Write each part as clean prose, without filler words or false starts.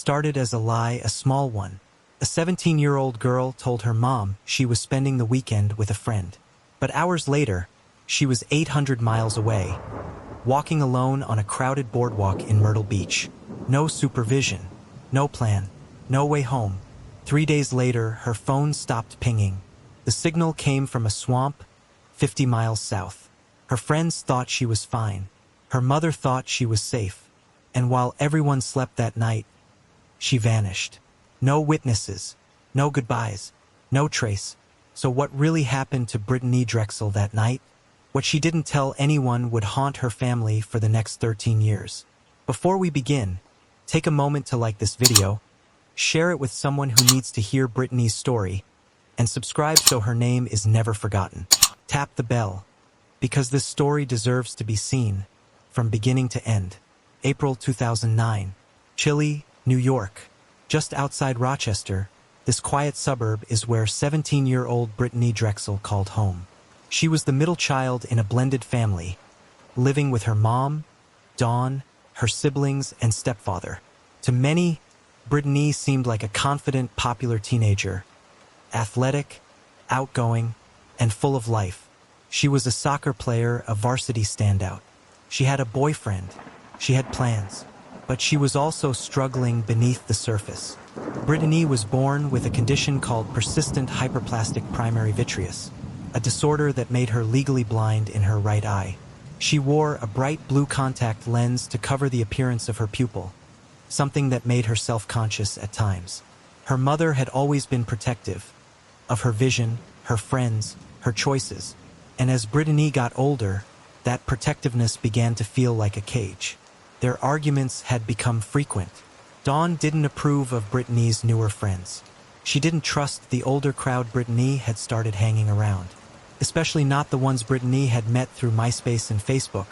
started as a lie, a small one. A 17-year-old girl told her mom she was spending the weekend with a friend. But hours later, she was 800 miles away, walking alone on a crowded boardwalk in Myrtle Beach. No supervision, no plan, no way home. 3 days later, her phone stopped pinging. The signal came from a swamp 50 miles south. Her friends thought she was fine. Her mother thought she was safe. And while everyone slept that night, she vanished. No witnesses, no goodbyes, no trace. So what really happened to Brittanee Drexel that night? What she didn't tell anyone would haunt her family for the next 13 years. Before we begin, take a moment to like this video, share it with someone who needs to hear Brittanee's story, and subscribe so her name is never forgotten. Tap the bell, because this story deserves to be seen from beginning to end. April 2009, Chile, New York. Just outside Rochester, this quiet suburb is where 17-year-old Brittanee Drexel called home. She was the middle child in a blended family, living with her mom, Dawn, her siblings, and stepfather. To many, Brittanee seemed like a confident, popular teenager, athletic, outgoing, and full of life. She was a soccer player, a varsity standout. She had a boyfriend. She had plans. But she was also struggling beneath the surface. Brittanee was born with a condition called persistent hyperplastic primary vitreous, a disorder that made her legally blind in her right eye. She wore a bright blue contact lens to cover the appearance of her pupil, something that made her self-conscious at times. Her mother had always been protective of her vision, her friends, her choices, and as Brittanee got older, that protectiveness began to feel like a cage. Their arguments had become frequent. Dawn didn't approve of Brittanee's newer friends. She didn't trust the older crowd Brittanee had started hanging around, especially not the ones Brittanee had met through MySpace and Facebook,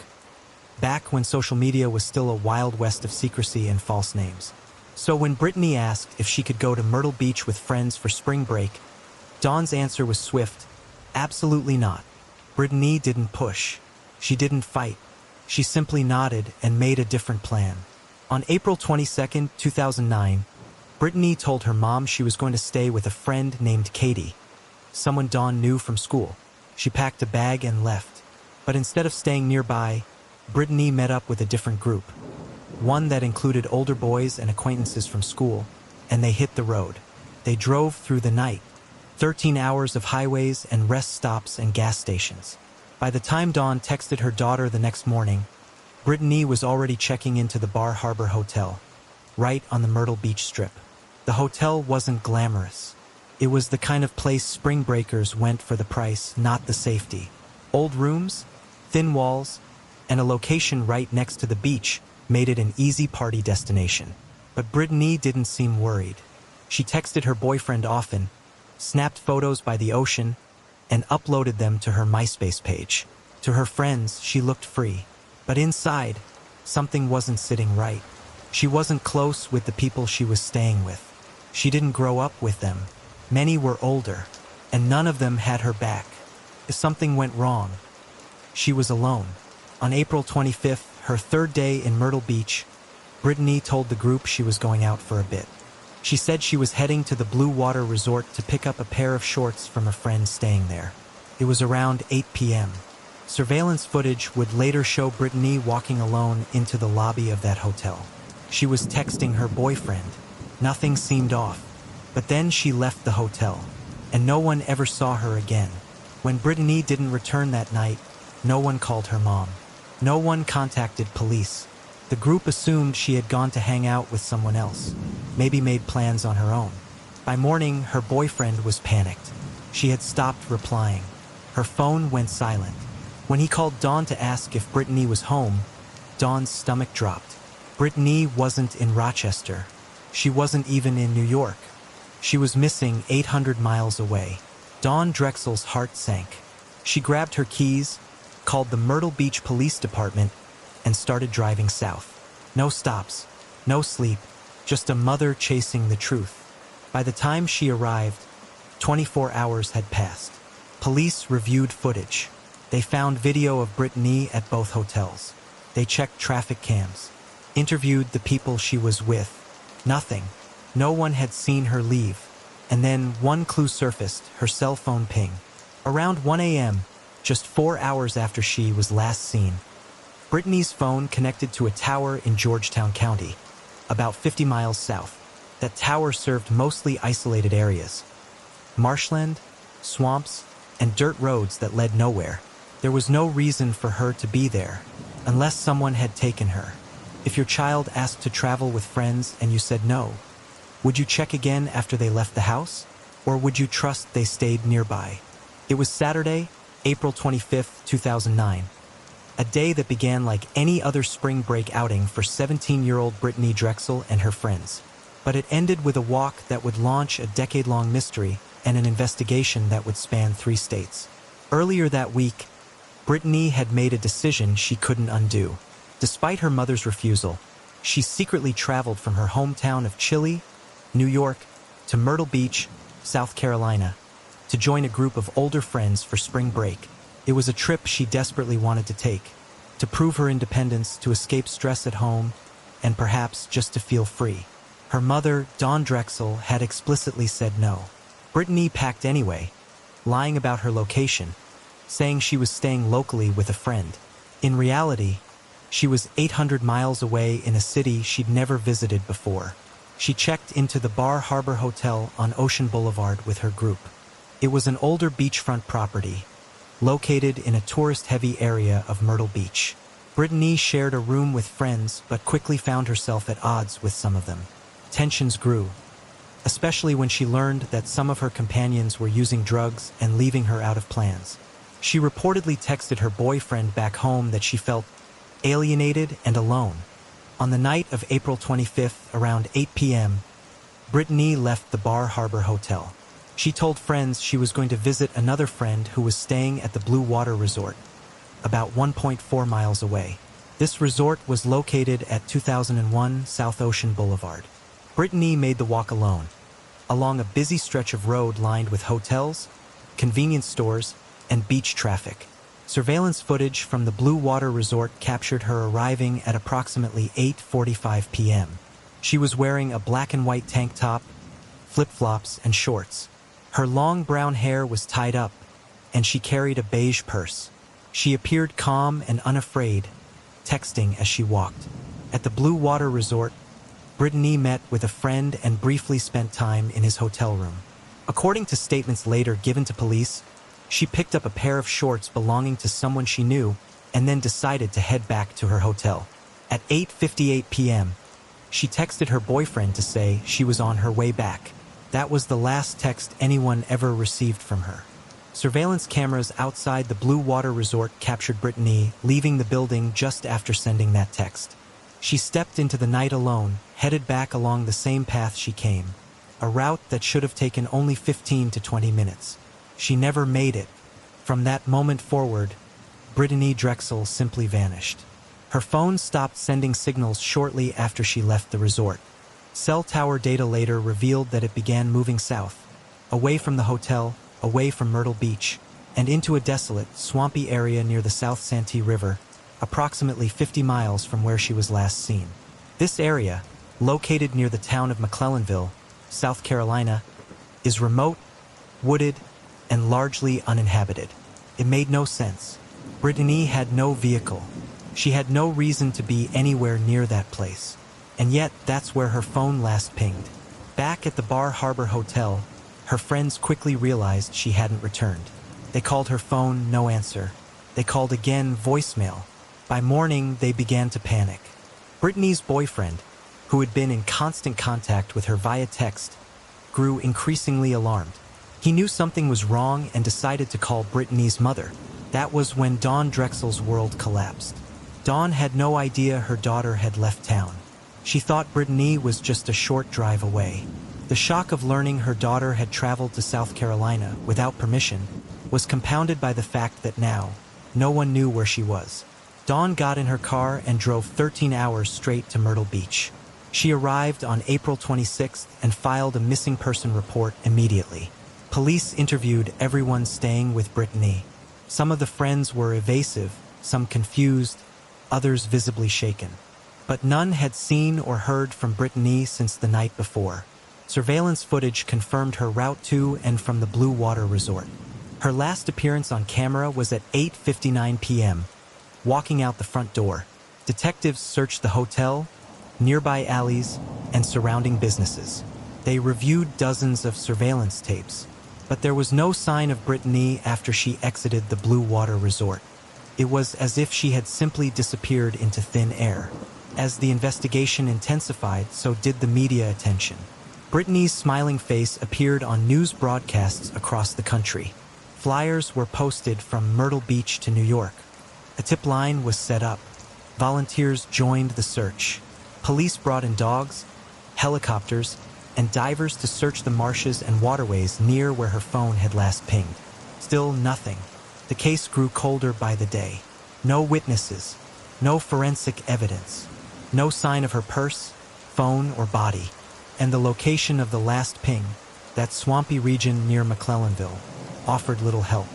back when social media was still a wild west of secrecy and false names. So when Brittanee asked if she could go to Myrtle Beach with friends for spring break, Dawn's answer was swift: absolutely not. Brittanee didn't push. She didn't fight. She simply nodded and made a different plan. On April 22, 2009, Brittanee told her mom she was going to stay with a friend named Katie, someone Dawn knew from school. She packed a bag and left. But instead of staying nearby, Brittanee met up with a different group, one that included older boys and acquaintances from school, and they hit the road. They drove through the night, 13 hours of highways and rest stops and gas stations. By the time Dawn texted her daughter the next morning, Brittanee was already checking into the Bar Harbor Hotel, right on the Myrtle Beach Strip. The hotel wasn't glamorous. It was the kind of place spring breakers went for the price, not the safety. Old rooms, thin walls, and a location right next to the beach made it an easy party destination. But Brittanee didn't seem worried. She texted her boyfriend often, snapped photos by the ocean, and uploaded them to her MySpace page. To her friends, she looked free. But inside, something wasn't sitting right. She wasn't close with the people she was staying with. She didn't grow up with them. Many were older, and none of them had her back. If something went wrong, she was alone. On April 25th, her third day in Myrtle Beach, Brittanee told the group she was going out for a bit. She said she was heading to the Blue Water Resort to pick up a pair of shorts from a friend staying there. It was around 8 p.m. Surveillance footage would later show Brittanee walking alone into the lobby of that hotel. She was texting her boyfriend. Nothing seemed off. But then she left the hotel, and no one ever saw her again. When Brittanee didn't return that night, no one called her mom. No one contacted police. The group assumed she had gone to hang out with someone else, maybe made plans on her own. By morning, her boyfriend was panicked. She had stopped replying. Her phone went silent. When he called Dawn to ask if Brittanee was home, Dawn's stomach dropped. Brittanee wasn't in Rochester. She wasn't even in New York. She was missing 800 miles away. Dawn Drexel's heart sank. She grabbed her keys, called the Myrtle Beach Police Department, and started driving south. No stops, no sleep, just a mother chasing the truth. By the time she arrived, 24 hours had passed. Police reviewed footage. They found video of Brittanee at both hotels. They checked traffic cams, interviewed the people she was with, Nothing. No one had seen her leave. And then one clue surfaced, her cell phone ping. Around 1 a.m., just 4 hours after she was last seen, Brittanee's phone connected to a tower in Georgetown County, about 50 miles south. That tower served mostly isolated areas. Marshland, swamps, and dirt roads that led nowhere. There was no reason for her to be there, unless someone had taken her. If your child asked to travel with friends and you said no, would you check again after they left the house? Or would you trust they stayed nearby? It was Saturday, April 25, 2009. A day that began like any other spring break outing for 17-year-old Brittanee Drexel and her friends. But it ended with a walk that would launch a decade-long mystery and an investigation that would span 3 states. Earlier that week, Brittanee had made a decision she couldn't undo. Despite her mother's refusal, she secretly traveled from her hometown of Chile, New York, to Myrtle Beach, South Carolina, to join a group of older friends for spring break. It was a trip she desperately wanted to take, to prove her independence, to escape stress at home, and perhaps just to feel free. Her mother, Dawn Drexel, had explicitly said no. Brittanee packed anyway, lying about her location, saying she was staying locally with a friend. In reality, she was 800 miles away in a city she'd never visited before. She checked into the Bar Harbor Hotel on Ocean Boulevard with her group. It was an older beachfront property, located in a tourist-heavy area of Myrtle Beach. Brittanee shared a room with friends, but quickly found herself at odds with some of them. Tensions grew, especially when she learned that some of her companions were using drugs and leaving her out of plans. She reportedly texted her boyfriend back home that she felt alienated and alone. On the night of April 25th, around 8 p.m., Brittanee left the Bar Harbor Hotel. She told friends she was going to visit another friend who was staying at the Blue Water Resort, about 1.4 miles away. This resort was located at 2001 South Ocean Boulevard. Brittanee made the walk alone, along a busy stretch of road lined with hotels, convenience stores, and beach traffic. Surveillance footage from the Blue Water Resort captured her arriving at approximately 8:45 p.m. She was wearing a black and white tank top, flip-flops, and shorts. Her long brown hair was tied up, and she carried a beige purse. She appeared calm and unafraid, texting as she walked. At the Blue Water Resort, Brittanee met with a friend and briefly spent time in his hotel room. According to statements later given to police, she picked up a pair of shorts belonging to someone she knew and then decided to head back to her hotel. At 8:58 p.m., she texted her boyfriend to say she was on her way back. That was the last text anyone ever received from her. Surveillance cameras outside the Blue Water Resort captured Brittanee leaving the building just after sending that text. She stepped into the night alone, headed back along the same path she came, a route that should have taken only 15 to 20 minutes. She never made it. From that moment forward, Brittanee Drexel simply vanished. Her phone stopped sending signals shortly after she left the resort. Cell tower data later revealed that it began moving south, away from the hotel, away from Myrtle Beach, and into a desolate, swampy area near the South Santee River, approximately 50 miles from where she was last seen. This area, located near the town of McClellanville, South Carolina, is remote, wooded, and largely uninhabited. It made no sense. Brittanee had no vehicle. She had no reason to be anywhere near that place. And yet, that's where her phone last pinged. Back at the Bar Harbor Hotel, her friends quickly realized she hadn't returned. They called her phone, no answer. They called again, voicemail. By morning, they began to panic. Brittanee's boyfriend, who had been in constant contact with her via text, grew increasingly alarmed. He knew something was wrong and decided to call Brittanee's mother. That was when Dawn Drexel's world collapsed. Dawn had no idea her daughter had left town. She thought Brittanee was just a short drive away. The shock of learning her daughter had traveled to South Carolina without permission was compounded by the fact that now, no one knew where she was. Dawn got in her car and drove 13 hours straight to Myrtle Beach. She arrived on April 26th and filed a missing person report immediately. Police interviewed everyone staying with Brittanee. Some of the friends were evasive, some confused, others visibly shaken. But none had seen or heard from Brittanee since the night before. Surveillance footage confirmed her route to and from the Blue Water Resort. Her last appearance on camera was at 8:59 p.m., walking out the front door. Detectives searched the hotel, nearby alleys, and surrounding businesses. They reviewed dozens of surveillance tapes, but there was no sign of Brittanee after she exited the Blue Water Resort. It was as if she had simply disappeared into thin air. As the investigation intensified, so did the media attention. Brittanee's smiling face appeared on news broadcasts across the country. Flyers were posted from Myrtle Beach to New York. A tip line was set up. Volunteers joined the search. Police brought in dogs, helicopters, and divers to search the marshes and waterways near where her phone had last pinged. Still nothing. The case grew colder by the day. No witnesses, no forensic evidence, no sign of her purse, phone, or body. And the location of the last ping, that swampy region near McClellanville, offered little help.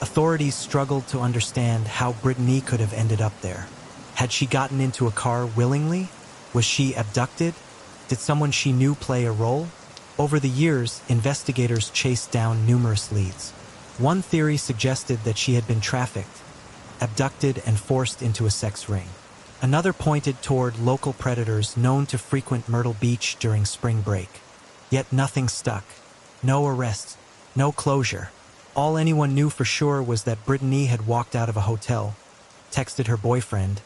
Authorities struggled to understand how Brittanee could have ended up there. Had she gotten into a car willingly? Was she abducted? Did someone she knew play a role? Over the years, investigators chased down numerous leads. One theory suggested that she had been trafficked, abducted, and forced into a sex ring. Another pointed toward local predators known to frequent Myrtle Beach during spring break. Yet nothing stuck. No arrests, no closure. All anyone knew for sure was that Brittanee had walked out of a hotel, texted her boyfriend,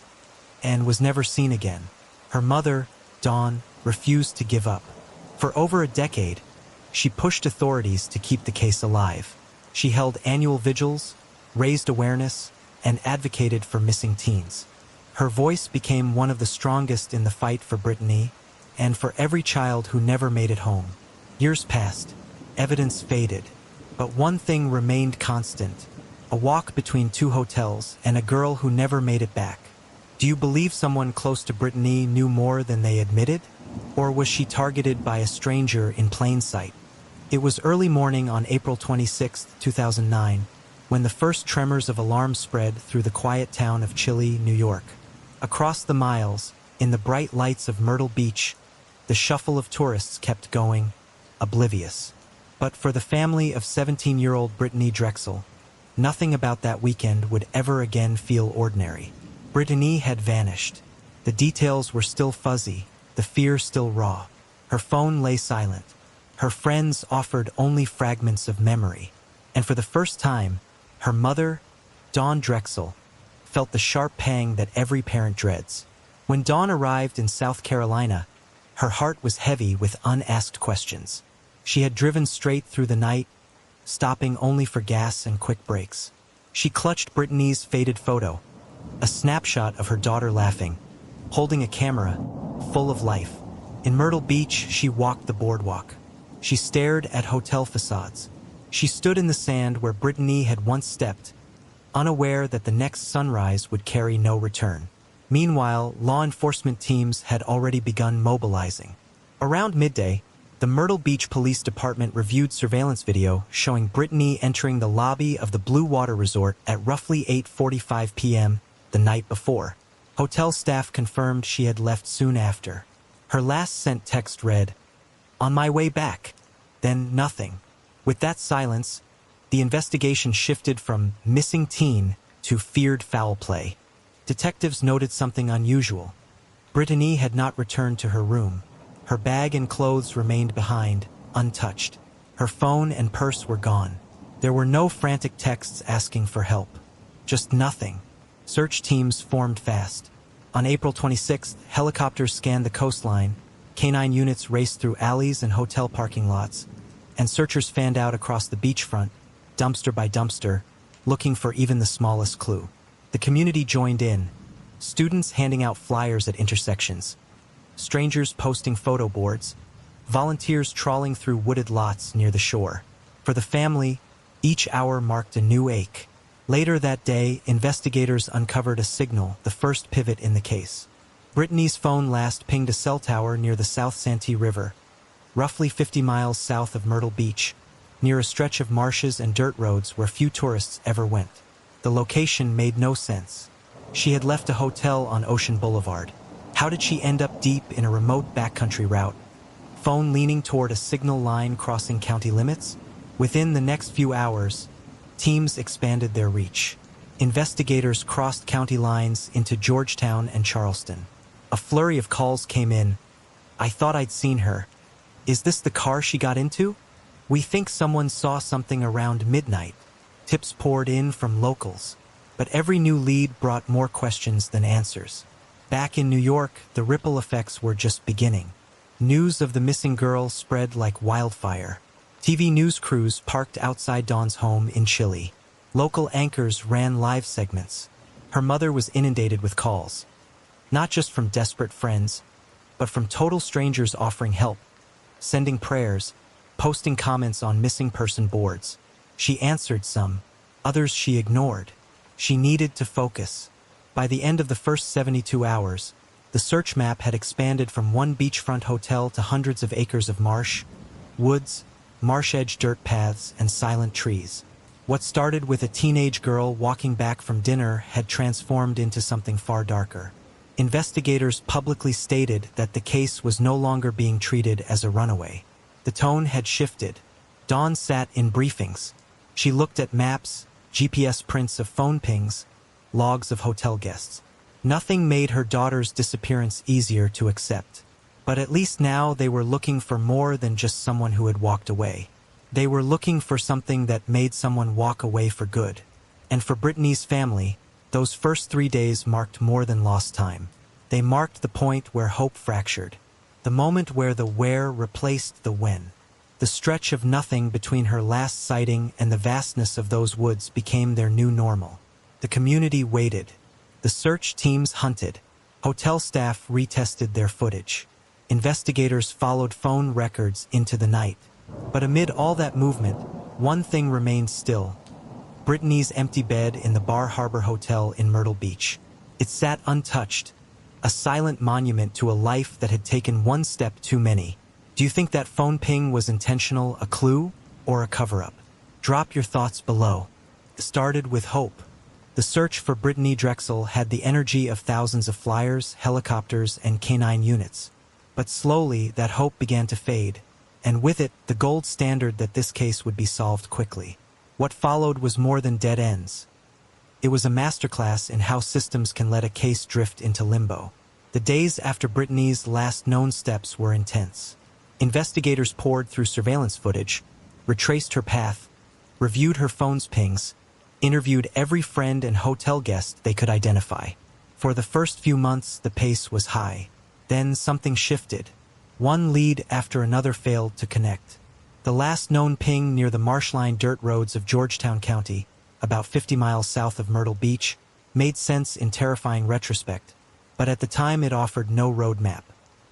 and was never seen again. Her mother, Dawn, refused to give up. For over a decade, she pushed authorities to keep the case alive. She held annual vigils, raised awareness, and advocated for missing teens. Her voice became one of the strongest in the fight for Brittanee and for every child who never made it home. Years passed, evidence faded, but one thing remained constant: a walk between two hotels and a girl who never made it back. Do you believe someone close to Brittanee knew more than they admitted? Or was she targeted by a stranger in plain sight? It was early morning on April 26, 2009, when the first tremors of alarm spread through the quiet town of Chile, New York. Across the miles, in the bright lights of Myrtle Beach, the shuffle of tourists kept going, oblivious. But for the family of 17-year-old Brittanee Drexel, nothing about that weekend would ever again feel ordinary. Brittanee had vanished. The details were still fuzzy, the fear still raw. Her phone lay silent. Her friends offered only fragments of memory. And for the first time, her mother, Dawn Drexel, felt the sharp pang that every parent dreads. When Dawn arrived in South Carolina, her heart was heavy with unasked questions. She had driven straight through the night, stopping only for gas and quick breaks. She clutched Brittanee's faded photo, a snapshot of her daughter laughing, holding a camera, full of life. In Myrtle Beach, she walked the boardwalk. She stared at hotel facades. She stood in the sand where Brittanee had once stepped, unaware that the next sunrise would carry no return. Meanwhile, law enforcement teams had already begun mobilizing. Around midday, the Myrtle Beach Police Department reviewed surveillance video showing Brittanee entering the lobby of the Blue Water Resort at roughly 8:45 p.m. the night before. Hotel staff confirmed she had left soon after. Her last sent text read, "On my way back." Then nothing. With that silence, the investigation shifted from missing teen to feared foul play. Detectives noted something unusual. Brittanee had not returned to her room. Her bag and clothes remained behind, untouched. Her phone and purse were gone. There were no frantic texts asking for help. Just nothing. Search teams formed fast. On April 26th, helicopters scanned the coastline, canine units raced through alleys and hotel parking lots, and searchers fanned out across the beachfront, dumpster by dumpster, looking for even the smallest clue. The community joined in, students handing out flyers at intersections, strangers posting photo boards, volunteers trawling through wooded lots near the shore. For the family, each hour marked a new ache. Later that day, investigators uncovered a signal, the first pivot in the case. Brittanee's phone last pinged a cell tower near the South Santee River, roughly 50 miles south of Myrtle Beach, near a stretch of marshes and dirt roads where few tourists ever went. The location made no sense. She had left a hotel on Ocean Boulevard, How did she end up deep in a remote backcountry route? Phone leaning toward a signal line crossing county limits? Within the next few hours, teams expanded their reach. Investigators crossed county lines into Georgetown and Charleston. A flurry of calls came in. "I thought I'd seen her. Is this the car she got into? We think someone saw something around midnight." Tips poured in from locals, but every new lead brought more questions than answers. Back in New York, the ripple effects were just beginning. News of the missing girl spread like wildfire. TV news crews parked outside Dawn's home in Chile. Local anchors ran live segments. Her mother was inundated with calls, not just from desperate friends, but from total strangers offering help, sending prayers, posting comments on missing person boards. She answered some, others she ignored. She needed to focus. By the end of the first 72 hours, the search map had expanded from one beachfront hotel to hundreds of acres of marsh, woods, marsh-edge dirt paths, and silent trees. What started with a teenage girl walking back from dinner had transformed into something far darker. Investigators publicly stated that the case was no longer being treated as a runaway. The tone had shifted. Dawn sat in briefings. She looked at maps, GPS prints of phone pings, logs of hotel guests. Nothing made her daughter's disappearance easier to accept. But at least now they were looking for more than just someone who had walked away. They were looking for something that made someone walk away for good. And for Brittanee's family, those first 3 days marked more than lost time. They marked the point where hope fractured, the moment where the where replaced the when. The stretch of nothing between her last sighting and the vastness of those woods became their new normal. The community waited. The search teams hunted. Hotel staff retested their footage. Investigators followed phone records into the night. But amid all that movement, one thing remained still. Brittanee's empty bed in the Bar Harbor Hotel in Myrtle Beach. It sat untouched, a silent monument to a life that had taken one step too many. Do you think that phone ping was intentional, a clue, or a cover-up? Drop your thoughts below. It started with hope. The search for Brittanee Drexel had the energy of thousands of flyers, helicopters, and canine units. But slowly, that hope began to fade, and with it, the gold standard that this case would be solved quickly. What followed was more than dead ends. It was a masterclass in how systems can let a case drift into limbo. The days after Brittanee's last known steps were intense. Investigators pored through surveillance footage, retraced her path, reviewed her phone's pings, interviewed every friend and hotel guest they could identify. For the first few months, the pace was high. Then something shifted. One lead after another failed to connect. The last known ping near the marshline dirt roads of Georgetown County, about 50 miles south of Myrtle Beach, made sense in terrifying retrospect. But at the time it offered no roadmap,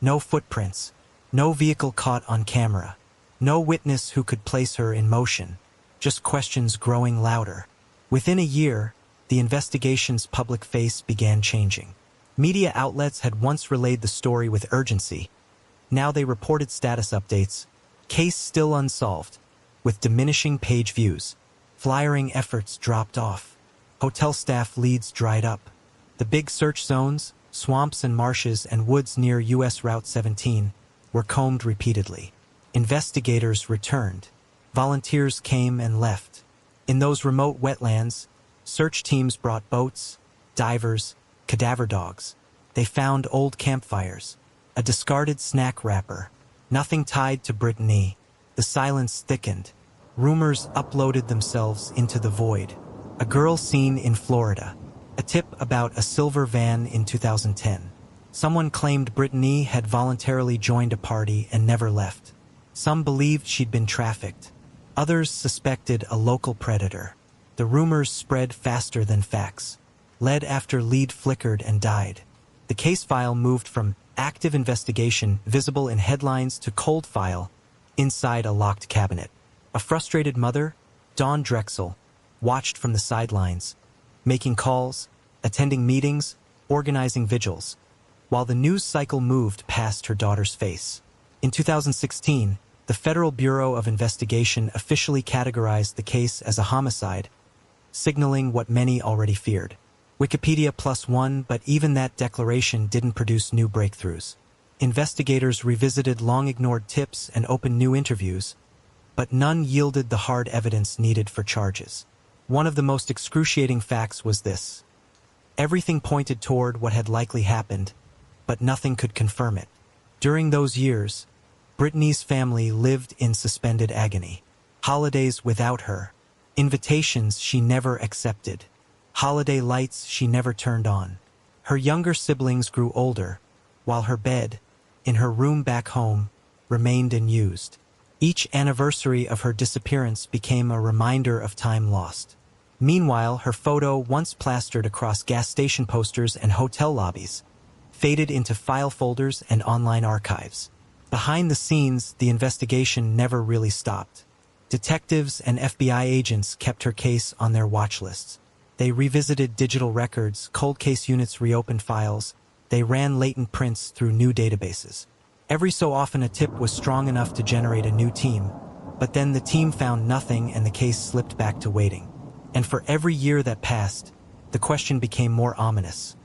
no footprints, no vehicle caught on camera, no witness who could place her in motion, just questions growing louder. Within a year, the investigation's public face began changing. Media outlets had once relayed the story with urgency. Now they reported status updates, case still unsolved, with diminishing page views. Flyering efforts dropped off. Hotel staff leads dried up. The big search zones, swamps and marshes and woods near U.S. Route 17, were combed repeatedly. Investigators returned. Volunteers came and left. In those remote wetlands, search teams brought boats, divers, cadaver dogs. They found old campfires, a discarded snack wrapper. Nothing tied to Brittanee. The silence thickened. Rumors uploaded themselves into the void. A girl seen in Florida. A tip about a silver van in 2010. Someone claimed Brittanee had voluntarily joined a party and never left. Some believed she'd been trafficked. Others suspected a local predator. The rumors spread faster than facts. Lead after lead flickered and died. The case file moved from active investigation visible in headlines to cold file inside a locked cabinet. A frustrated mother, Dawn Drexel, watched from the sidelines, making calls, attending meetings, organizing vigils, while the news cycle moved past her daughter's face. In 2016, the Federal Bureau of Investigation officially categorized the case as a homicide, signaling what many already feared. Wikipedia +1, but even that declaration didn't produce new breakthroughs. Investigators revisited long-ignored tips and opened new interviews, but none yielded the hard evidence needed for charges. One of the most excruciating facts was this. Everything pointed toward what had likely happened, but nothing could confirm it. During those years, Brittanee's family lived in suspended agony. Holidays without her, invitations she never accepted, holiday lights she never turned on. Her younger siblings grew older, while her bed, in her room back home, remained unused. Each anniversary of her disappearance became a reminder of time lost. Meanwhile, her photo, once plastered across gas station posters and hotel lobbies, faded into file folders and online archives. Behind the scenes, the investigation never really stopped. Detectives and FBI agents kept her case on their watch lists. They revisited digital records, cold case units reopened files, they ran latent prints through new databases. Every so often a tip was strong enough to generate a new team, but then the team found nothing and the case slipped back to waiting. And for every year that passed, the question became more ominous.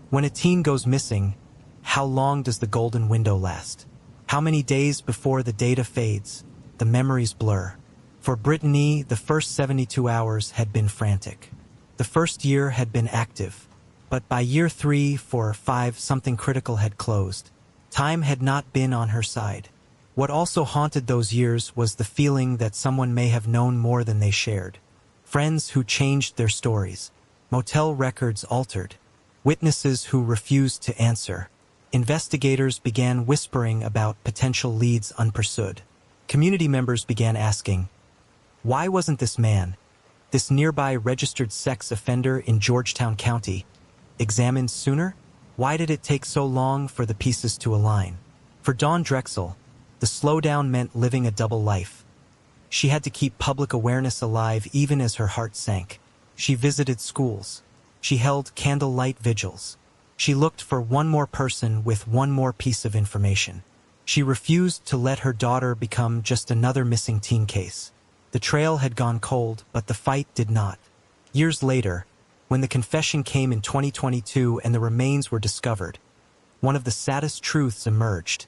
When a teen goes missing, how long does the golden window last? How many days before the data fades, the memories blur? For Brittanee, the first 72 hours had been frantic. The first year had been active, but by year 3, 4, 5, something critical had closed. Time had not been on her side. What also haunted those years was the feeling that someone may have known more than they shared. Friends who changed their stories. Motel records altered. Witnesses who refused to answer. Investigators began whispering about potential leads unpursued. Community members began asking, why wasn't this man, this nearby registered sex offender in Georgetown County, examined sooner? Why did it take so long for the pieces to align? For Dawn Drexel, the slowdown meant living a double life. She had to keep public awareness alive even as her heart sank. She visited schools. She held candlelight vigils. She looked for one more person with one more piece of information. She refused to let her daughter become just another missing teen case. The trail had gone cold, but the fight did not. Years later, when the confession came in 2022 and the remains were discovered, one of the saddest truths emerged.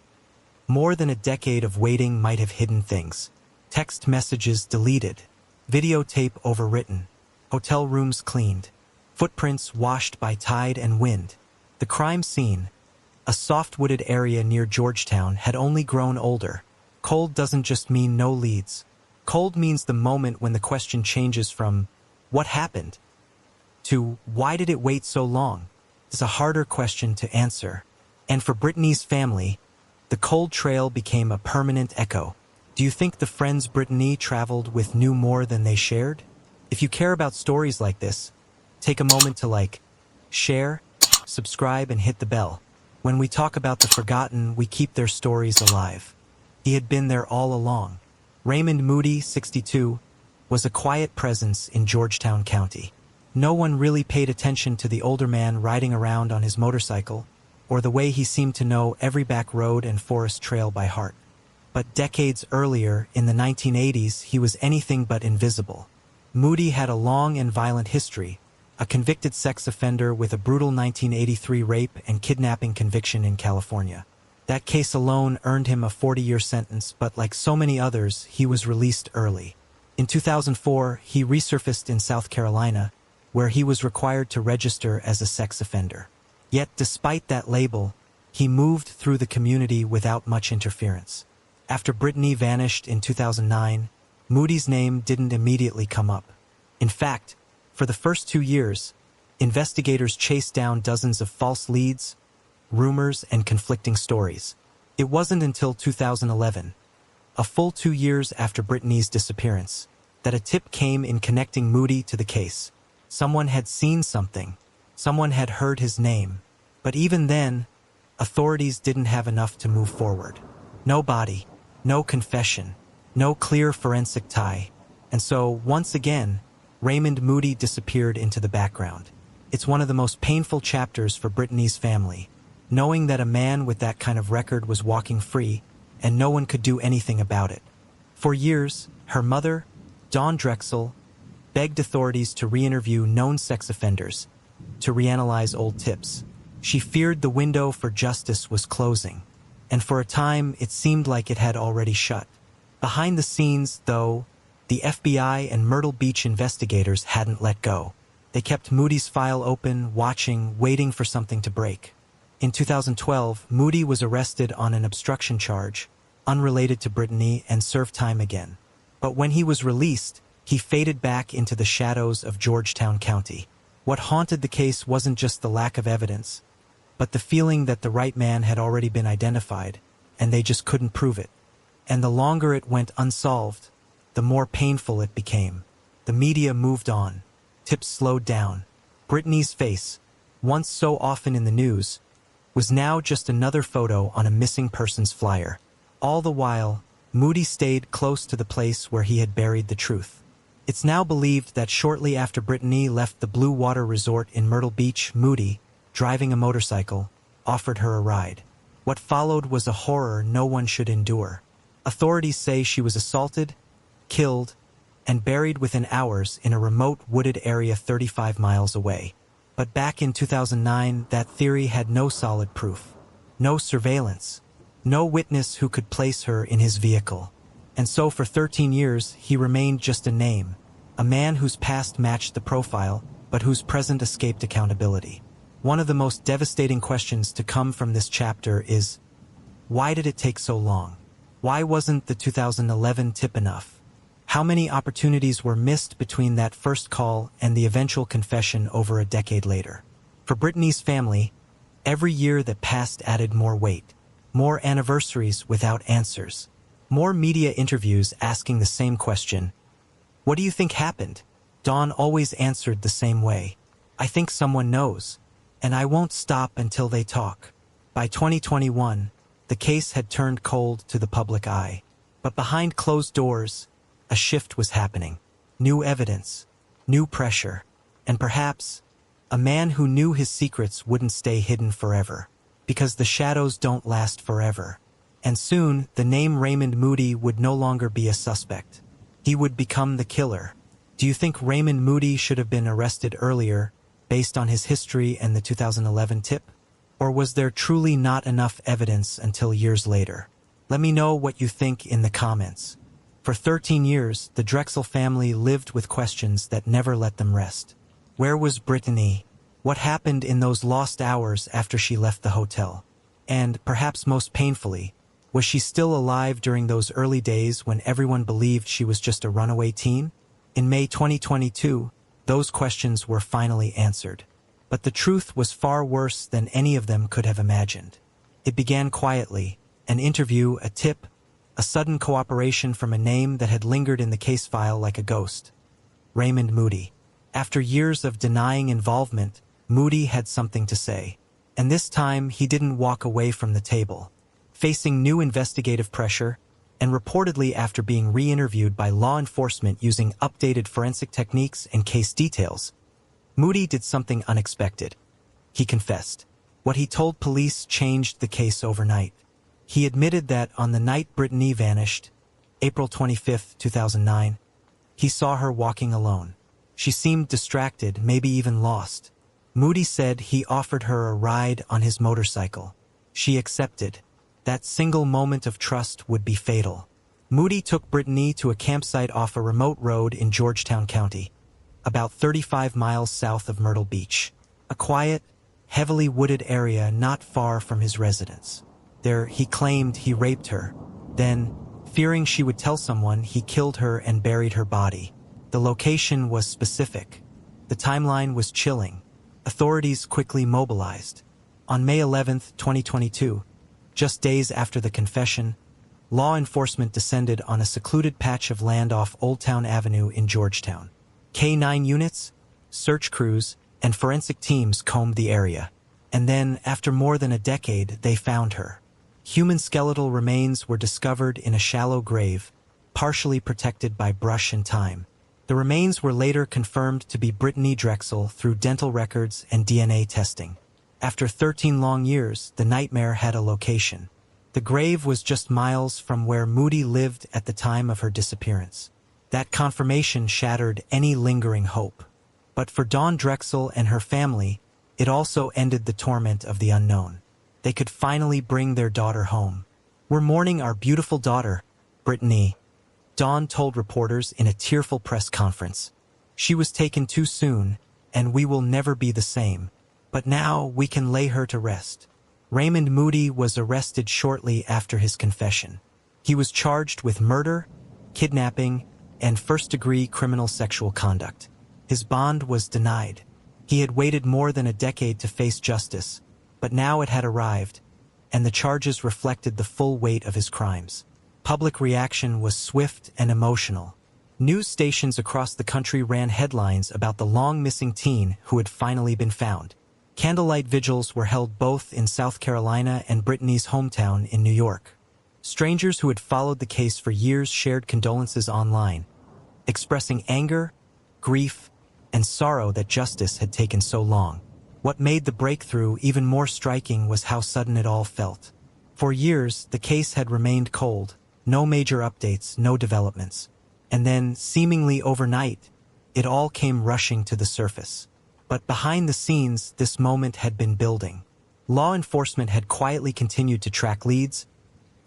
More than a decade of waiting might have hidden things. Text messages deleted, videotape overwritten, hotel rooms cleaned, footprints washed by tide and wind. The crime scene, a soft-wooded area near Georgetown, had only grown older. Cold doesn't just mean no leads. Cold means the moment when the question changes from, what happened? To, why did it wait so long? It's a harder question to answer. And for Brittanee's family, the cold trail became a permanent echo. Do you think the friends Brittanee traveled with knew more than they shared? If you care about stories like this, take a moment to like, share, subscribe, and hit the bell. When we talk about the forgotten, we keep their stories alive. He had been there all along. Raymond Moody, 62, was a quiet presence in Georgetown County. No one really paid attention to the older man riding around on his motorcycle, or the way he seemed to know every back road and forest trail by heart. But decades earlier, in the 1980s, he was anything but invisible. Moody had a long and violent history, a convicted sex offender with a brutal 1983 rape and kidnapping conviction in California. That case alone earned him a 40-year sentence, but like so many others, he was released early. In 2004, he resurfaced in South Carolina, where he was required to register as a sex offender. Yet, despite that label, he moved through the community without much interference. After Brittanee vanished in 2009, Moody's name didn't immediately come up. In fact, for the first 2 years, investigators chased down dozens of false leads, rumors, and conflicting stories. It wasn't until 2011, a full 2 years after Brittanee's disappearance, that a tip came in connecting Moody to the case. Someone had seen something. Someone had heard his name. But even then, authorities didn't have enough to move forward. No body, no confession, no clear forensic tie. And so, once again, Raymond Moody disappeared into the background. It's one of the most painful chapters for Brittanee's family, knowing that a man with that kind of record was walking free, and no one could do anything about it. For years, her mother, Dawn Drexel, begged authorities to re-interview known sex offenders, to reanalyze old tips. She feared the window for justice was closing, and for a time it seemed like it had already shut. Behind the scenes, though, the FBI and Myrtle Beach investigators hadn't let go. They kept Moody's file open, watching, waiting for something to break. In 2012, Moody was arrested on an obstruction charge, unrelated to Brittanee, and served time again. But when he was released, he faded back into the shadows of Georgetown County. What haunted the case wasn't just the lack of evidence, but the feeling that the right man had already been identified, and they just couldn't prove it. And the longer it went unsolved, the more painful it became. The media moved on. Tips slowed down. Brittanee's face, once so often in the news, was now just another photo on a missing persons flyer. All the while, Moody stayed close to the place where he had buried the truth. It's now believed that shortly after Brittanee left the Blue Water Resort in Myrtle Beach, Moody, driving a motorcycle, offered her a ride. What followed was a horror no one should endure. Authorities say she was assaulted, killed, and buried within hours in a remote wooded area 35 miles away. But back in 2009, that theory had no solid proof. No surveillance. No witness who could place her in his vehicle. And so for 13 years, he remained just a name. A man whose past matched the profile, but whose present escaped accountability. One of the most devastating questions to come from this chapter is, why did it take so long? Why wasn't the 2011 tip enough? How many opportunities were missed between that first call and the eventual confession over a decade later? For Brittanee's family, every year that passed added more weight, more anniversaries without answers, more media interviews asking the same question. What do you think happened? Dawn always answered the same way. I think someone knows, and I won't stop until they talk. By 2021, the case had turned cold to the public eye. But behind closed doors, a shift was happening. New evidence, new pressure, and perhaps a man who knew his secrets wouldn't stay hidden forever. Because the shadows don't last forever. And soon, the name Raymond Moody would no longer be a suspect. He would become the killer. Do you think Raymond Moody should have been arrested earlier, based on his history and the 2011 tip? Or was there truly not enough evidence until years later? Let me know what you think in the comments. For 13 years, the Drexel family lived with questions that never let them rest. Where was Brittanee? What happened in those lost hours after she left the hotel? And, perhaps most painfully, was she still alive during those early days when everyone believed she was just a runaway teen? In May 2022, those questions were finally answered. But the truth was far worse than any of them could have imagined. It began quietly, an interview, a tip, a sudden cooperation from a name that had lingered in the case file like a ghost. Raymond Moody. After years of denying involvement, Moody had something to say. And this time, he didn't walk away from the table. Facing new investigative pressure, and reportedly after being re-interviewed by law enforcement using updated forensic techniques and case details, Moody did something unexpected. He confessed. What he told police changed the case overnight. He admitted that on the night Brittanee vanished, April 25, 2009, he saw her walking alone. She seemed distracted, maybe even lost. Moody said he offered her a ride on his motorcycle. She accepted. That single moment of trust would be fatal. Moody took Brittanee to a campsite off a remote road in Georgetown County, about 35 miles south of Myrtle Beach, a quiet, heavily wooded area not far from his residence. There, he claimed he raped her. Then, fearing she would tell someone, he killed her and buried her body. The location was specific. The timeline was chilling. Authorities quickly mobilized. On May 11, 2022, just days after the confession, law enforcement descended on a secluded patch of land off Old Town Avenue in Georgetown. K-9 units, search crews, and forensic teams combed the area. And then, after more than a decade, they found her. Human skeletal remains were discovered in a shallow grave, partially protected by brush and thyme. The remains were later confirmed to be Brittanee Drexel through dental records and DNA testing. After 13 long years, the nightmare had a location. The grave was just miles from where Moody lived at the time of her disappearance. That confirmation shattered any lingering hope. But for Dawn Drexel and her family, it also ended the torment of the unknown. They could finally bring their daughter home. "We're mourning our beautiful daughter, Brittanee," Dawn told reporters in a tearful press conference. "She was taken too soon, and we will never be the same. But now we can lay her to rest." Raymond Moody was arrested shortly after his confession. He was charged with murder, kidnapping, and first-degree criminal sexual conduct. His bond was denied. He had waited more than a decade to face justice, but now it had arrived, and the charges reflected the full weight of his crimes. Public reaction was swift and emotional. News stations across the country ran headlines about the long-missing teen who had finally been found. Candlelight vigils were held both in South Carolina and Brittanee's hometown in New York. Strangers who had followed the case for years shared condolences online, expressing anger, grief, and sorrow that justice had taken so long. What made the breakthrough even more striking was how sudden it all felt. For years, the case had remained cold, no major updates, no developments. And then, seemingly overnight, it all came rushing to the surface. But behind the scenes, this moment had been building. Law enforcement had quietly continued to track leads,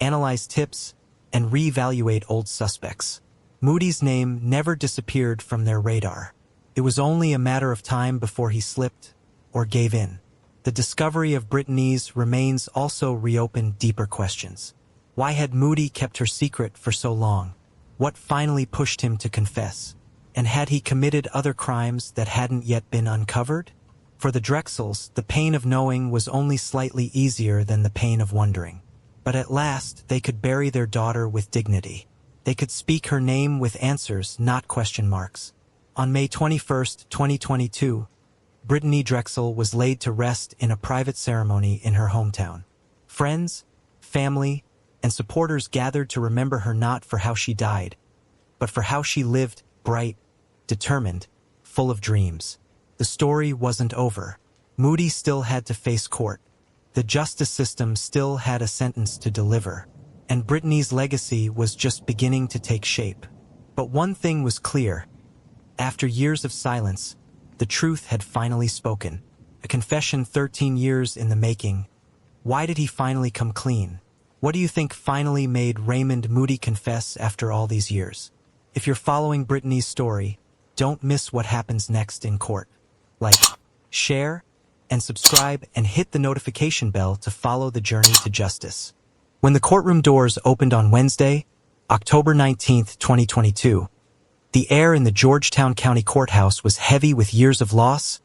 analyze tips, and reevaluate old suspects. Moody's name never disappeared from their radar. It was only a matter of time before he slipped or gave in. The discovery of Brittanee's remains also reopened deeper questions. Why had Moody kept her secret for so long? What finally pushed him to confess? And had he committed other crimes that hadn't yet been uncovered? For the Drexels, the pain of knowing was only slightly easier than the pain of wondering. But at last, they could bury their daughter with dignity. They could speak her name with answers, not question marks. On May 21, 2022, Brittanee Drexel was laid to rest in a private ceremony in her hometown. Friends, family, and supporters gathered to remember her not for how she died, but for how she lived, bright, determined, full of dreams. The story wasn't over. Moody still had to face court. The justice system still had a sentence to deliver, and Brittanee's legacy was just beginning to take shape. But one thing was clear. After years of silence, the truth had finally spoken. A confession 13 years in the making. Why did he finally come clean? What do you think finally made Raymond Moody confess after all these years? If you're following Brittanee's story, don't miss what happens next in court. Like, share, and subscribe, and hit the notification bell to follow the journey to justice. When the courtroom doors opened on Wednesday, October 19, 2022, the air in the Georgetown County Courthouse was heavy with years of loss,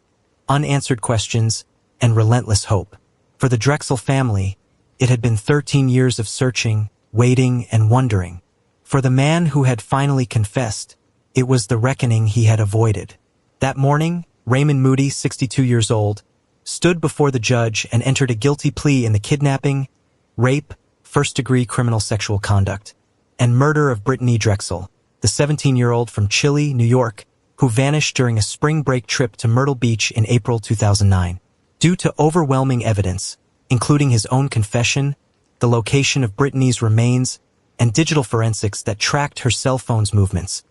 unanswered questions, and relentless hope. For the Drexel family, it had been 13 years of searching, waiting, and wondering. For the man who had finally confessed, it was the reckoning he had avoided. That morning, Raymond Moody, 62 years old, stood before the judge and entered a guilty plea in the kidnapping, rape, first-degree criminal sexual conduct, and murder of Brittanee Drexel, the 17-year-old from Chile, New York, who vanished during a spring break trip to Myrtle Beach in April 2009. Due to overwhelming evidence, including his own confession, the location of Brittanee's remains, and digital forensics that tracked her cell phone's movements,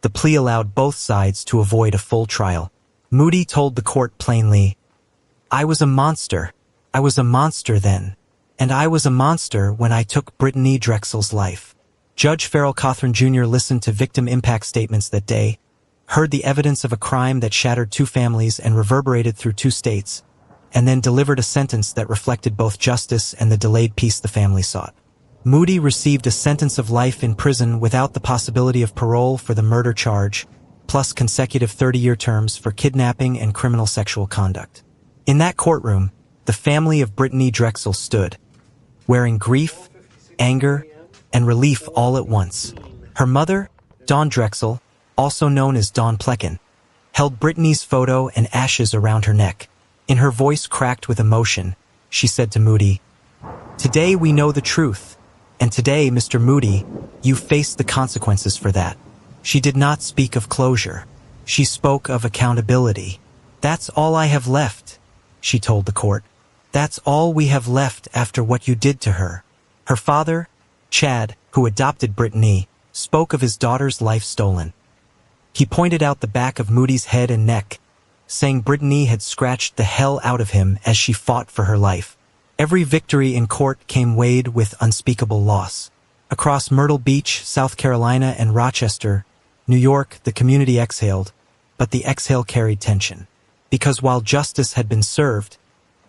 the plea allowed both sides to avoid a full trial. Moody told the court plainly, "I was a monster. I was a monster then. And I was a monster when I took Brittanee Drexel's life." Judge Farrell Cothran Jr. listened to victim impact statements that day, heard the evidence of a crime that shattered two families and reverberated through two states, and then delivered a sentence that reflected both justice and the delayed peace the family sought. Moody received a sentence of life in prison without the possibility of parole for the murder charge, plus consecutive 30-year terms for kidnapping and criminal sexual conduct. In that courtroom, the family of Brittanee Drexel stood, wearing grief, anger, and relief all at once. Her mother, Dawn Drexel, also known as Dawn Plecken, held Brittanee's photo and ashes around her neck. In her voice cracked with emotion, she said to Moody, "Today we know the truth, and today, Mr. Moody, you face the consequences for that." She did not speak of closure. She spoke of accountability. "That's all I have left," she told the court. "That's all we have left after what you did to her." Her father, Chad, who adopted Brittanee, spoke of his daughter's life stolen. He pointed out the back of Moody's head and neck, saying Brittanee had scratched the hell out of him as she fought for her life. Every victory in court came weighed with unspeakable loss. Across Myrtle Beach, South Carolina, and Rochester, New York, the community exhaled, but the exhale carried tension. Because while justice had been served,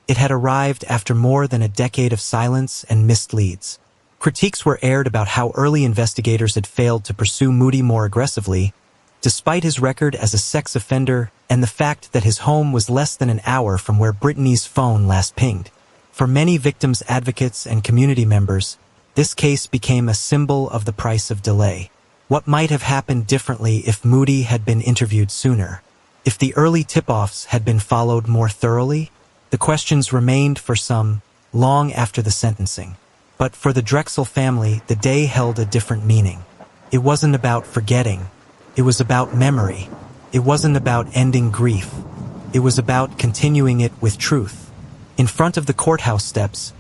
it had arrived after more than a decade of silence and missed leads. Critiques were aired about how early investigators had failed to pursue Moody more aggressively, despite his record as a sex offender and the fact that his home was less than an hour from where Brittanee's phone last pinged. For many victims' advocates and community members, this case became a symbol of the price of delay. What might have happened differently if Moody had been interviewed sooner? If the early tip-offs had been followed more thoroughly? The questions remained for some, long after the sentencing. But for the Drexel family, the day held a different meaning. It wasn't about forgetting. It was about memory. It wasn't about ending grief. It was about continuing it with truth. In front of the courthouse steps,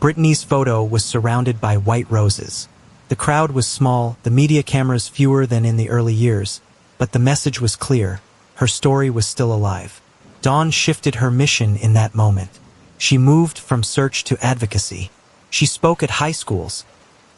Brittanee's photo was surrounded by white roses. The crowd was small, the media cameras fewer than in the early years, but the message was clear. Her story was still alive. Dawn shifted her mission in that moment. She moved from search to advocacy. She spoke at high schools,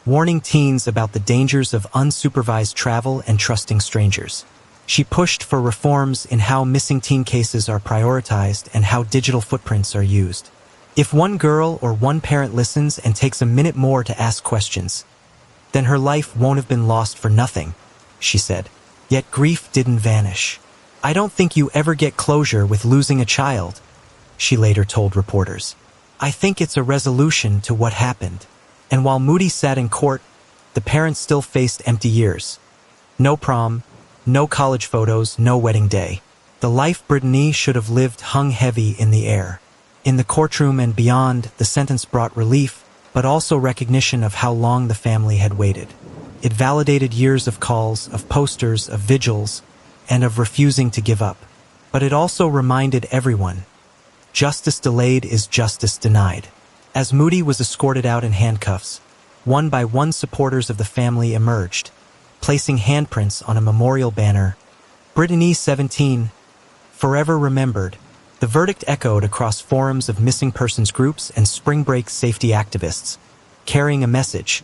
warning teens about the dangers of unsupervised travel and trusting strangers. She pushed for reforms in how missing teen cases are prioritized and how digital footprints are used. If one girl or one parent listens and takes a minute more to ask questions, then her life won't have been lost for nothing, she said. Yet grief didn't vanish. I don't think you ever get closure with losing a child, she later told reporters. I think it's a resolution to what happened. And while Moody sat in court, the parents still faced empty years. No prom, no college photos, no wedding day. The life Brittanee should have lived hung heavy in the air. In the courtroom and beyond, the sentence brought relief, but also recognition of how long the family had waited. It validated years of calls, of posters, of vigils, and of refusing to give up. But it also reminded everyone, justice delayed is justice denied. As Moody was escorted out in handcuffs, one by one supporters of the family emerged, placing handprints on a memorial banner. Brittanee 17, forever remembered. The verdict echoed across forums of missing persons groups and spring break safety activists, carrying a message.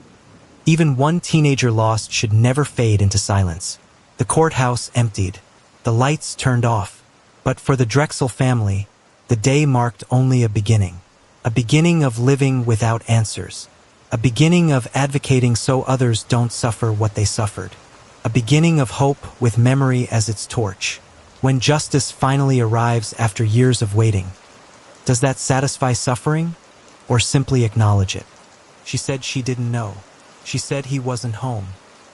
Even one teenager lost should never fade into silence. The courthouse emptied. The lights turned off. But for the Drexel family, the day marked only a beginning. A beginning of living without answers. A beginning of advocating so others don't suffer what they suffered. A beginning of hope with memory as its torch. When justice finally arrives after years of waiting, does that satisfy suffering or simply acknowledge it? She said she didn't know. She said he wasn't home.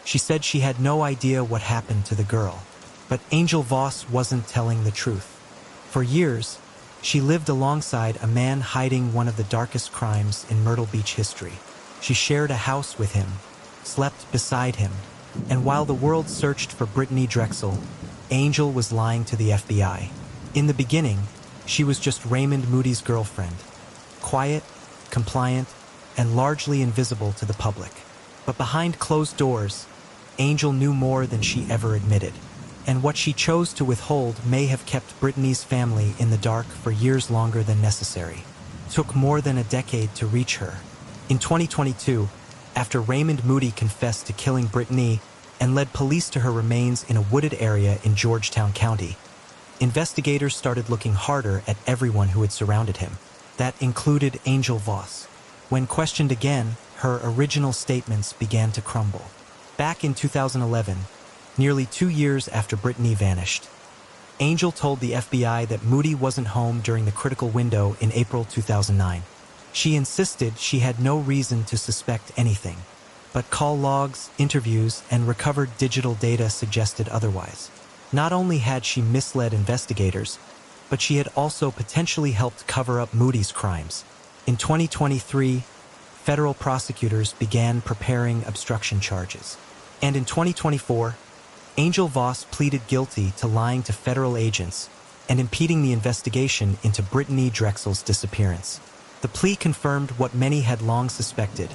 She said she had no idea what happened to the girl. But Angel Voss wasn't telling the truth. For years, she lived alongside a man hiding one of the darkest crimes in Myrtle Beach history. She shared a house with him, slept beside him, and while the world searched for Brittanee Drexel, Angel was lying to the FBI. In the beginning, she was just Raymond Moody's girlfriend, quiet, compliant, and largely invisible to the public. But behind closed doors, Angel knew more than she ever admitted. And what she chose to withhold may have kept Brittanee's family in the dark for years longer than necessary. It took more than a decade to reach her. In 2022, after Raymond Moody confessed to killing Brittanee and led police to her remains in a wooded area in Georgetown County, investigators started looking harder at everyone who had surrounded him. That included Angel Voss. When questioned again, her original statements began to crumble. Back in 2011, nearly 2 years after Brittanee vanished, Angel told the FBI that Moody wasn't home during the critical window in April 2009. She insisted she had no reason to suspect anything, but call logs, interviews, and recovered digital data suggested otherwise. Not only had she misled investigators, but she had also potentially helped cover up Moody's crimes. In 2023, federal prosecutors began preparing obstruction charges. And in 2024, Angel Voss pleaded guilty to lying to federal agents and impeding the investigation into Brittanee Drexel's disappearance. The plea confirmed what many had long suspected.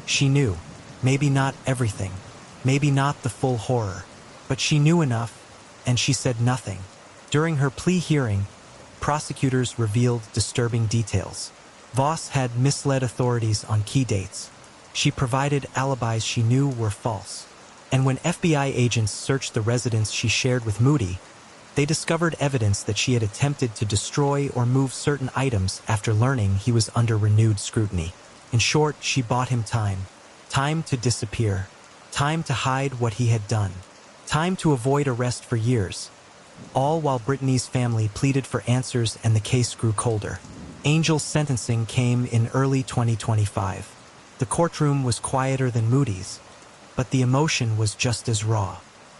She knew, maybe not everything, maybe not the full horror, but she knew enough, and she said nothing. During her plea hearing, prosecutors revealed disturbing details. Voss had misled authorities on key dates. She provided alibis she knew were false. And when FBI agents searched the residence she shared with Moody, they discovered evidence that she had attempted to destroy or move certain items after learning he was under renewed scrutiny. In short, she bought him time. Time to disappear. Time to hide what he had done. Time to avoid arrest for years. All while Brittanee's family pleaded for answers and the case grew colder. Angel's sentencing came in early 2025. The courtroom was quieter than Moody's, but the emotion was just as raw.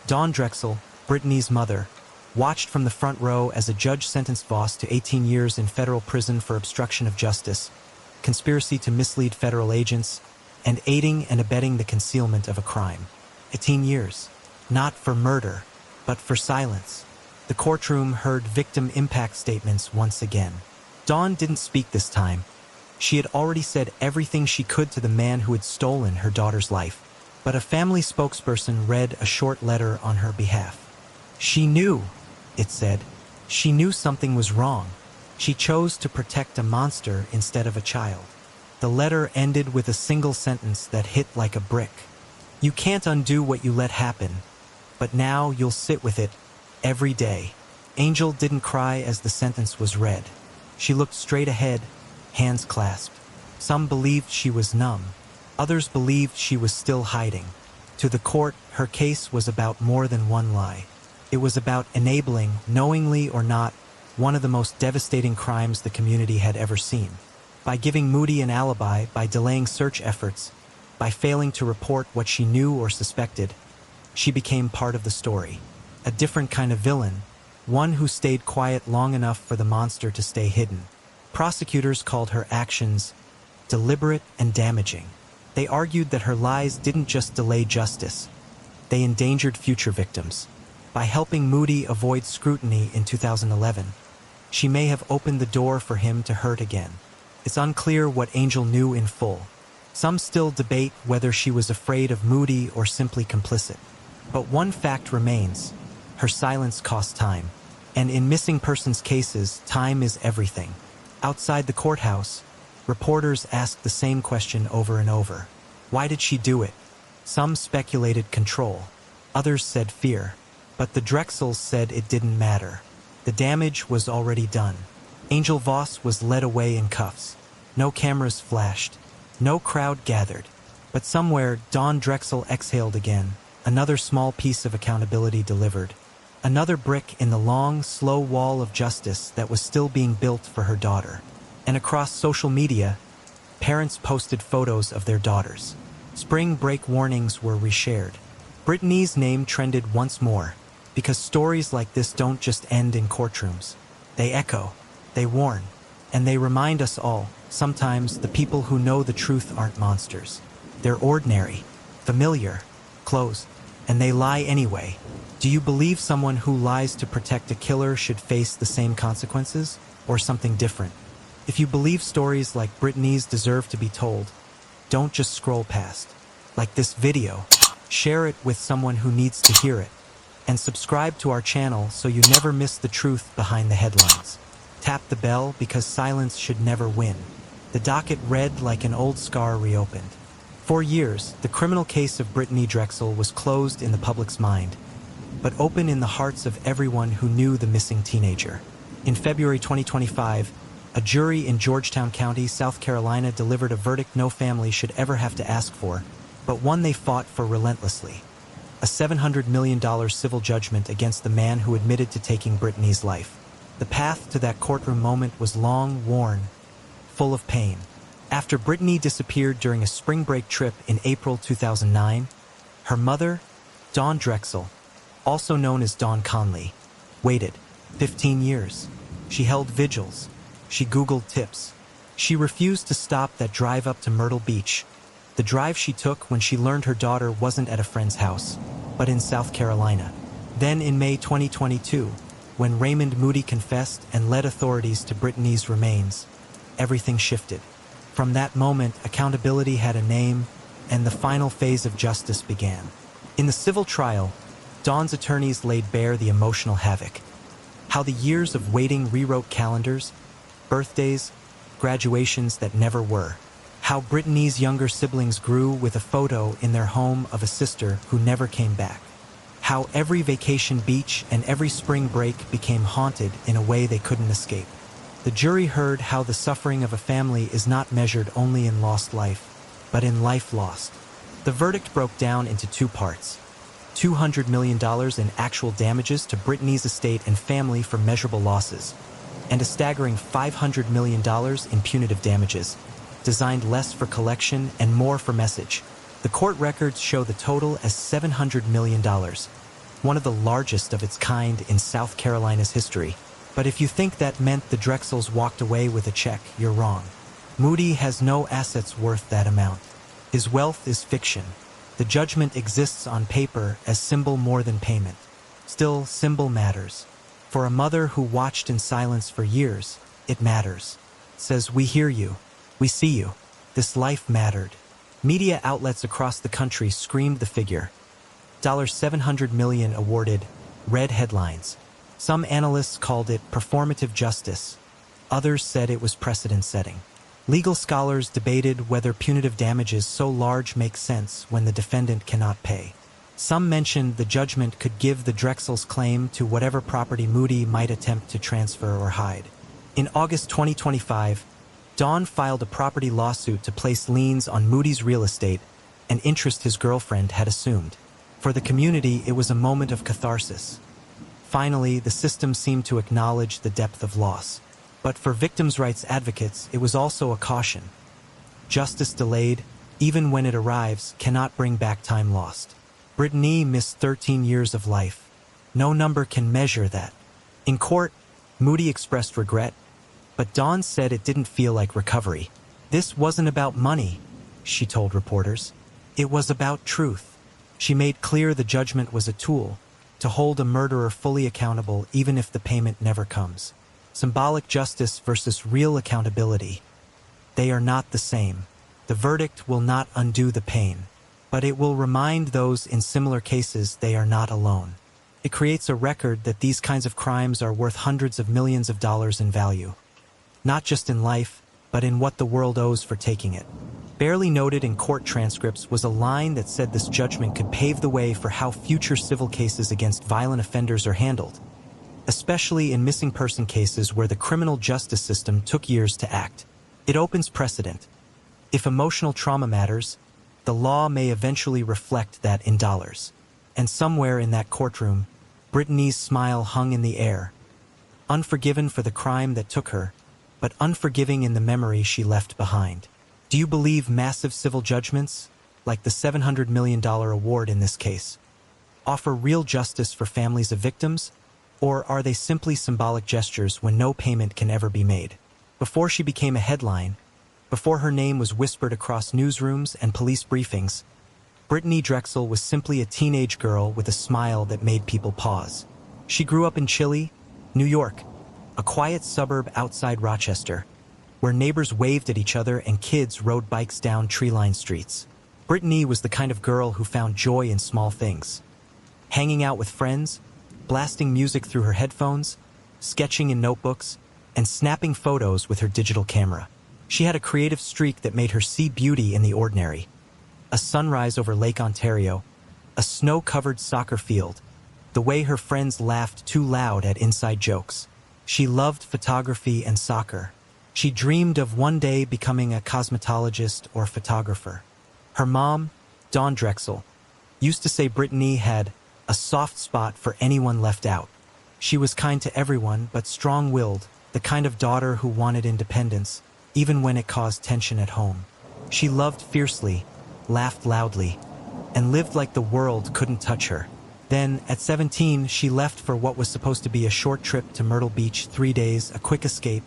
Dawn Drexel, Brittanee's mother, watched from the front row as a judge sentenced Voss to 18 years in federal prison for obstruction of justice, conspiracy to mislead federal agents, and aiding and abetting the concealment of a crime. 18 years. Not for murder, but for silence. The courtroom heard victim impact statements once again. Dawn didn't speak this time. She had already said everything she could to the man who had stolen her daughter's life, but a family spokesperson read a short letter on her behalf. She knew, it said. She knew something was wrong. She chose to protect a monster instead of a child. The letter ended with a single sentence that hit like a brick. You can't undo what you let happen, but now you'll sit with it every day. Angel didn't cry as the sentence was read. She looked straight ahead, hands clasped. Some believed she was numb. Others believed she was still hiding. To the court, her case was about more than one lie. It was about enabling, knowingly or not, one of the most devastating crimes the community had ever seen. By giving Moody an alibi, by delaying search efforts, by failing to report what she knew or suspected, she became part of the story. A different kind of villain, one who stayed quiet long enough for the monster to stay hidden. Prosecutors called her actions deliberate and damaging. They argued that her lies didn't just delay justice, they endangered future victims. By helping Moody avoid scrutiny in 2011, she may have opened the door for him to hurt again. It's unclear what Angel knew in full. Some still debate whether she was afraid of Moody or simply complicit. But one fact remains: her silence cost time. And in missing persons cases, time is everything. Outside the courthouse, reporters asked the same question over and over. Why did she do it? Some speculated control. Others said fear. But the Drexels said it didn't matter. The damage was already done. Angel Voss was led away in cuffs. No cameras flashed. No crowd gathered. But somewhere, Dawn Drexel exhaled again. Another small piece of accountability delivered. Another brick in the long, slow wall of justice that was still being built for her daughter. And across social media, parents posted photos of their daughters. Spring break warnings were reshared. Brittanee's name trended once more, because stories like this don't just end in courtrooms. They echo, they warn, and they remind us all, sometimes the people who know the truth aren't monsters. They're ordinary, familiar, close, and they lie anyway. Do you believe someone who lies to protect a killer should face the same consequences, or something different? If you believe stories like Brittanee's deserve to be told, don't just scroll past. Like this video, share it with someone who needs to hear it, and subscribe to our channel so you never miss the truth behind the headlines. Tap the bell because silence should never win. The docket read like an old scar reopened. For years, the criminal case of Brittanee Drexel was closed in the public's mind, but open in the hearts of everyone who knew the missing teenager. In February 2025, a jury in Georgetown County, South Carolina delivered a verdict no family should ever have to ask for, but one they fought for relentlessly. A $700 million civil judgment against the man who admitted to taking Brittanee's life. The path to that courtroom moment was long, worn, full of pain. After Brittanee disappeared during a spring break trip in April 2009, her mother, Dawn Drexel, also known as Dawn Conley, waited 15 years. She held vigils. She Googled tips. She refused to stop that drive up to Myrtle Beach, the drive she took when she learned her daughter wasn't at a friend's house, but in South Carolina. Then in May 2022, when Raymond Moody confessed and led authorities to Brittanee's remains, everything shifted. From that moment, accountability had a name, and the final phase of justice began. In the civil trial, Dawn's attorneys laid bare the emotional havoc. How the years of waiting rewrote calendars, birthdays, graduations that never were. How Brittanee's younger siblings grew with a photo in their home of a sister who never came back. How every vacation beach and every spring break became haunted in a way they couldn't escape. The jury heard how the suffering of a family is not measured only in lost life, but in life lost. The verdict broke down into two parts: $200 million in actual damages to Brittanee's estate and family for measurable losses, and a staggering $500 million in punitive damages, designed less for collection and more for message. The court records show the total as $700 million, one of the largest of its kind in South Carolina's history. But if you think that meant the Drexels walked away with a check, you're wrong. Moody has no assets worth that amount. His wealth is fiction. The judgment exists on paper as symbol more than payment. Still, symbol matters. For a mother who watched in silence for years, it matters. Says, "We hear you. We see you. This life mattered." Media outlets across the country screamed the figure. $700 million awarded, read headlines. Some analysts called it performative justice. Others said it was precedent-setting. Legal scholars debated whether punitive damages so large make sense when the defendant cannot pay. Some mentioned the judgment could give the Drexels claim to whatever property Moody might attempt to transfer or hide. In August 2025, Dawn filed a property lawsuit to place liens on Moody's real estate, an interest his girlfriend had assumed. For the community, it was a moment of catharsis. Finally, the system seemed to acknowledge the depth of loss. But for victims' rights advocates, it was also a caution. Justice delayed, even when it arrives, cannot bring back time lost. Brittanee missed 13 years of life. No number can measure that. In court, Moody expressed regret, but Dawn said it didn't feel like recovery. This wasn't about money, she told reporters. It was about truth. She made clear the judgment was a tool to hold a murderer fully accountable even if the payment never comes. Symbolic justice versus real accountability. They are not the same. The verdict will not undo the pain, but it will remind those in similar cases they are not alone. It creates a record that these kinds of crimes are worth hundreds of millions of dollars in value. Not just in life, but in what the world owes for taking it. Barely noted in court transcripts was a line that said this judgment could pave the way for how future civil cases against violent offenders are handled, especially in missing person cases where the criminal justice system took years to act. It opens precedent. If emotional trauma matters, the law may eventually reflect that in dollars. And somewhere in that courtroom, Brittanee's smile hung in the air. Unforgiven for the crime that took her, but unforgiving in the memory she left behind. Do you believe massive civil judgments, like the $700 million award in this case, offer real justice for families of victims, or are they simply symbolic gestures when no payment can ever be made? Before she became a headline, before her name was whispered across newsrooms and police briefings, Brittanee Drexel was simply a teenage girl with a smile that made people pause. She grew up in Chile, New York, a quiet suburb outside Rochester, where neighbors waved at each other and kids rode bikes down tree-lined streets. Brittanee was the kind of girl who found joy in small things. Hanging out with friends, blasting music through her headphones, sketching in notebooks, and snapping photos with her digital camera. She had a creative streak that made her see beauty in the ordinary. A sunrise over Lake Ontario, a snow-covered soccer field, the way her friends laughed too loud at inside jokes. She loved photography and soccer. She dreamed of one day becoming a cosmetologist or photographer. Her mom, Dawn Drexel, used to say Brittanee had a soft spot for anyone left out. She was kind to everyone, but strong-willed, the kind of daughter who wanted independence, even when it caused tension at home. She loved fiercely, laughed loudly, and lived like the world couldn't touch her. Then, at 17, she left for what was supposed to be a short trip to Myrtle Beach, 3 days, a quick escape,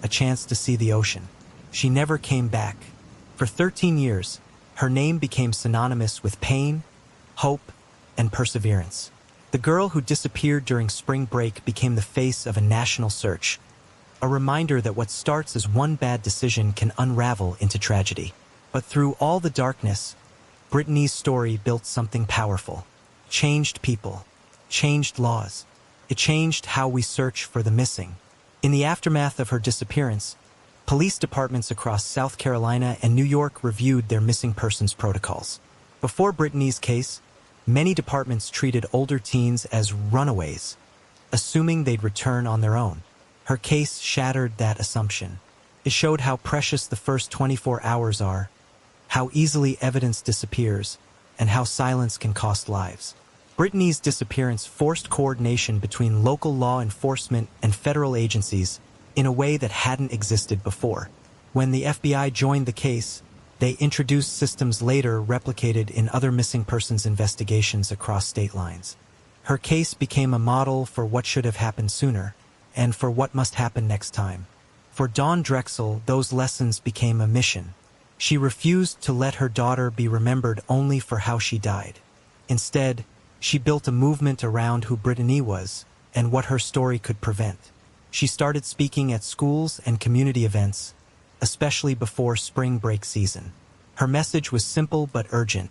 a chance to see the ocean. She never came back. For 13 years, her name became synonymous with pain, hope, and perseverance. The girl who disappeared during spring break became the face of a national search, a reminder that what starts as one bad decision can unravel into tragedy. But through all the darkness, Brittanee's story built something powerful. Changed people, changed laws, It changed how we search for the missing. In the aftermath of her disappearance, police departments across South Carolina and New York reviewed their missing persons protocols. Before Brittanee's case, many departments treated older teens as runaways, assuming they'd return on their own. Her case shattered that assumption. It showed how precious the first 24 hours are, how easily evidence disappears, and how silence can cost lives. Brittanee's disappearance forced coordination between local law enforcement and federal agencies in a way that hadn't existed before. When the FBI joined the case, they introduced systems later replicated in other missing persons investigations across state lines. Her case became a model for what should have happened sooner, and for what must happen next time. For Dawn Drexel, those lessons became a mission. She refused to let her daughter be remembered only for how she died. Instead, she built a movement around who Brittanee was and what her story could prevent. She started speaking at schools and community events, especially before spring break season. Her message was simple but urgent.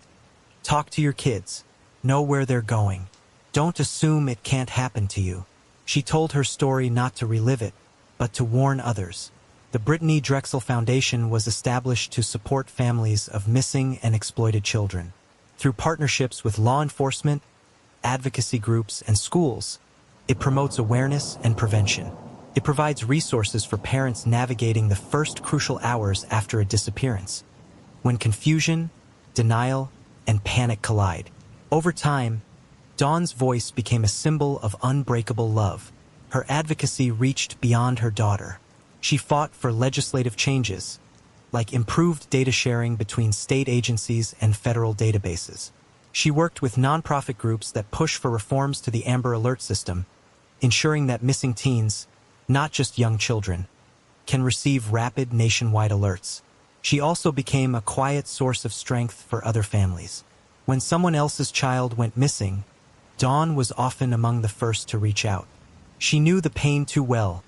Talk to your kids. Know where they're going. Don't assume it can't happen to you. She told her story not to relive it, but to warn others. The Brittanee Drexel Foundation was established to support families of missing and exploited children. Through partnerships with law enforcement, advocacy groups, and schools, it promotes awareness and prevention. It provides resources for parents navigating the first crucial hours after a disappearance, when confusion, denial, and panic collide. Over time, Dawn's voice became a symbol of unbreakable love. Her advocacy reached beyond her daughter. She fought for legislative changes, like improved data sharing between state agencies and federal databases. She worked with nonprofit groups that push for reforms to the Amber Alert system, ensuring that missing teens, not just young children, can receive rapid nationwide alerts. She also became a quiet source of strength for other families. When someone else's child went missing, Dawn was often among the first to reach out. She knew the pain too well,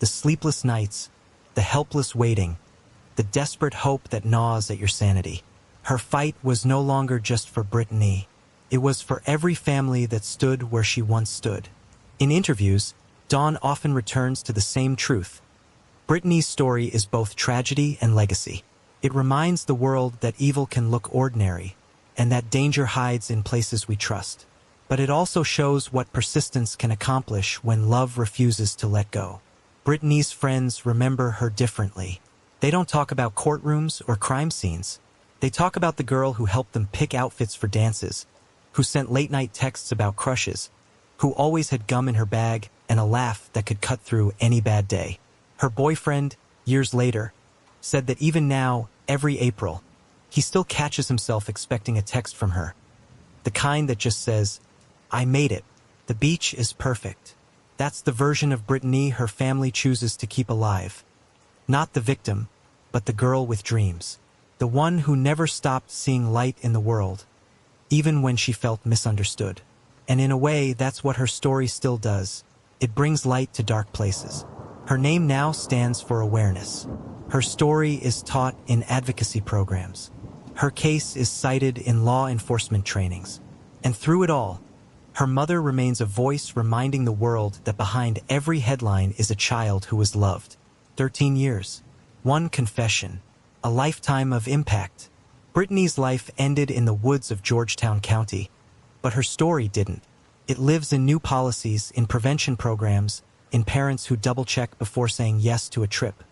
the sleepless nights, the helpless waiting, the desperate hope that gnaws at your sanity. Her fight was no longer just for Brittanee. It was for every family that stood where she once stood. In interviews, Dawn often returns to the same truth. Brittanee's story is both tragedy and legacy. It reminds the world that evil can look ordinary, and that danger hides in places we trust. But it also shows what persistence can accomplish when love refuses to let go. Brittanee's friends remember her differently. They don't talk about courtrooms or crime scenes. They talk about the girl who helped them pick outfits for dances, who sent late-night texts about crushes, who always had gum in her bag and a laugh that could cut through any bad day. Her boyfriend, years later, said that even now, every April, he still catches himself expecting a text from her. The kind that just says, "I made it. The beach is perfect." That's the version of Brittanee her family chooses to keep alive. Not the victim, but the girl with dreams. The one who never stopped seeing light in the world, even when she felt misunderstood. And in a way, that's what her story still does. It brings light to dark places. Her name now stands for awareness. Her story is taught in advocacy programs. Her case is cited in law enforcement trainings. And through it all, her mother remains a voice reminding the world that behind every headline is a child who was loved. 13 years. One confession. A lifetime of impact. Brittanee's life ended in the woods of Georgetown County, but her story didn't. It lives in new policies, in prevention programs, in parents who double-check before saying yes to a trip.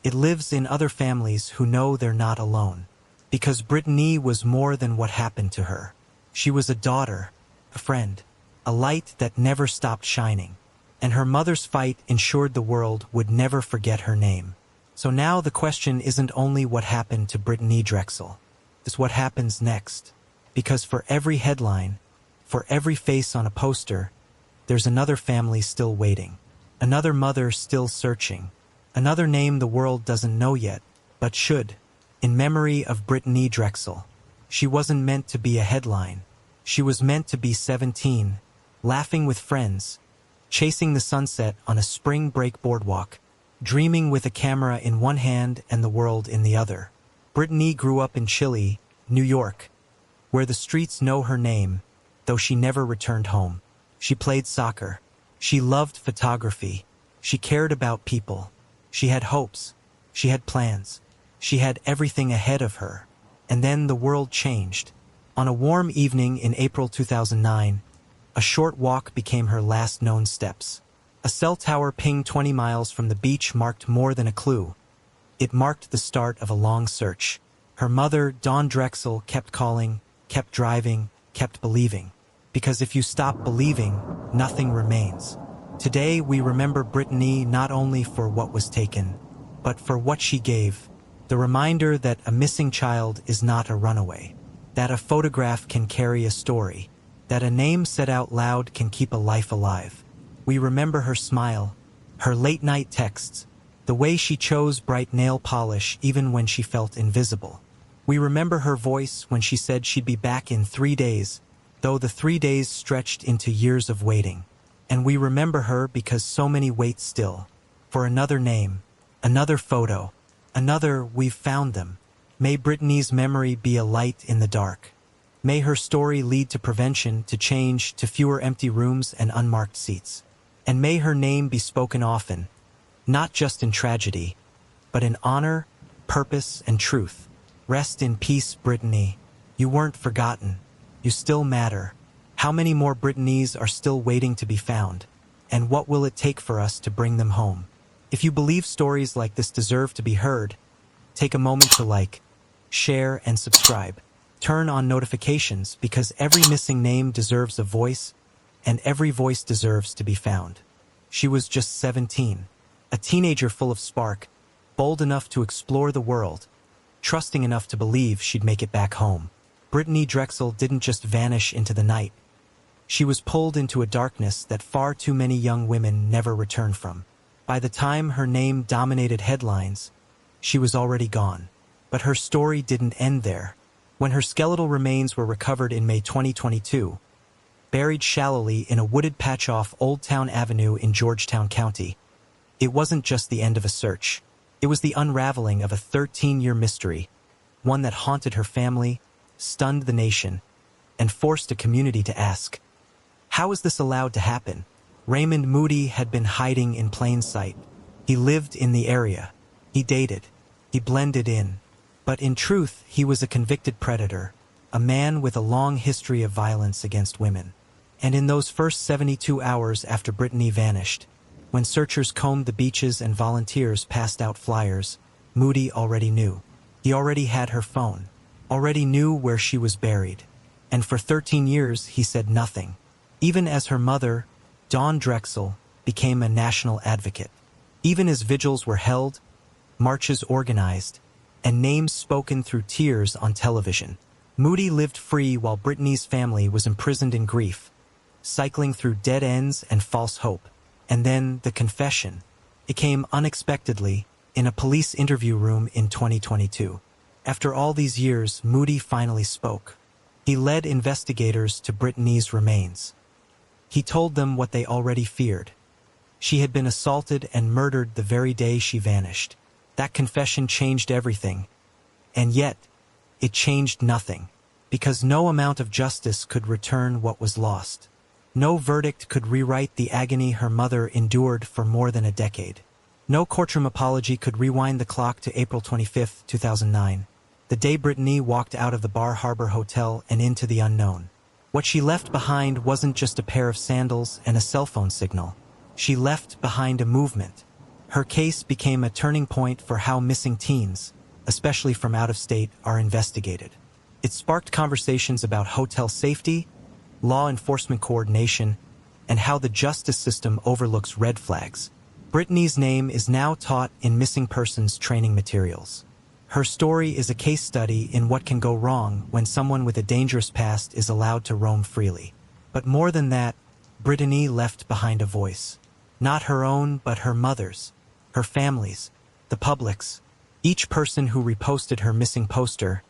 It lives in other families who know they're not alone. Because Brittanee was more than what happened to her. She was a daughter, a friend, a light that never stopped shining. And her mother's fight ensured the world would never forget her name. So now the question isn't only what happened to Brittanee Drexel. It's what happens next. Because for every headline, for every face on a poster, there's another family still waiting. Another mother still searching. Another name the world doesn't know yet, but should. In memory of Brittanee Drexel. She wasn't meant to be a headline. She was meant to be 17, laughing with friends, chasing the sunset on a spring break boardwalk, dreaming with a camera in one hand and the world in the other. Brittanee grew up in Chile, New York, where the streets know her name, though she never returned home. She played soccer. She loved photography. She cared about people. She had hopes. She had plans. She had everything ahead of her. And then the world changed. On a warm evening in April 2009, a short walk became her last known steps. A cell tower pinged 20 miles from the beach marked more than a clue. It marked the start of a long search. Her mother, Dawn Drexel, kept calling, kept driving, kept believing. Because if you stop believing, nothing remains. Today we remember Brittanee not only for what was taken, but for what she gave. The reminder that a missing child is not a runaway. That a photograph can carry a story. That a name said out loud can keep a life alive. We remember her smile, her late-night texts, the way she chose bright nail polish even when she felt invisible. We remember her voice when she said she'd be back in 3 days, though the 3 days stretched into years of waiting. And we remember her because so many wait still, for another name, another photo, another "we've found them." May Brittanee's memory be a light in the dark. May her story lead to prevention, to change, to fewer empty rooms and unmarked seats. And may her name be spoken often, not just in tragedy, but in honor, purpose, and truth. Rest in peace, Brittanee. You weren't forgotten. You still matter. How many more Brittanees are still waiting to be found? And what will it take for us to bring them home? If you believe stories like this deserve to be heard, take a moment to like, share, and subscribe. Turn on notifications because every missing name deserves a voice, and every voice deserves to be found. She was just 17, a teenager full of spark, bold enough to explore the world, trusting enough to believe she'd make it back home. Brittanee Drexel didn't just vanish into the night. She was pulled into a darkness that far too many young women never return from. By the time her name dominated headlines, she was already gone. But her story didn't end there. When her skeletal remains were recovered in May 2022, buried shallowly in a wooded patch off Old Town Avenue in Georgetown County, it wasn't just the end of a search. It was the unraveling of a 13-year mystery, one that haunted her family, stunned the nation, and forced a community to ask, how is this allowed to happen? Raymond Moody had been hiding in plain sight. He lived in the area. He dated. He blended in. But in truth, he was a convicted predator, a man with a long history of violence against women. And in those first 72 hours after Brittanee vanished, when searchers combed the beaches and volunteers passed out flyers, Moody already knew. He already had her phone, already knew where she was buried. And for 13 years, he said nothing. Even as her mother, Dawn Drexel, became a national advocate. Even as vigils were held, marches organized, and names spoken through tears on television, Moody lived free while Brittanee's family was imprisoned in grief, cycling through dead ends and false hope. And then the confession. It came unexpectedly in a police interview room in 2022. After all these years, Moody finally spoke. He led investigators to Brittanee's remains. He told them what they already feared. She had been assaulted and murdered the very day she vanished. That confession changed everything. And yet, it changed nothing. Because no amount of justice could return what was lost. No verdict could rewrite the agony her mother endured for more than a decade. No courtroom apology could rewind the clock to April 25, 2009, the day Brittanee walked out of the Bar Harbor Hotel and into the unknown. What she left behind wasn't just a pair of sandals and a cell phone signal. She left behind a movement. Her case became a turning point for how missing teens, especially from out of state, are investigated. It sparked conversations about hotel safety, law enforcement coordination, and how the justice system overlooks red flags. Brittanee's name is now taught in missing persons training materials. Her story is a case study in what can go wrong when someone with a dangerous past is allowed to roam freely. But more than that, Brittanee left behind a voice. Not her own, but her mother's, her family's, the public's. Each person who reposted her missing poster,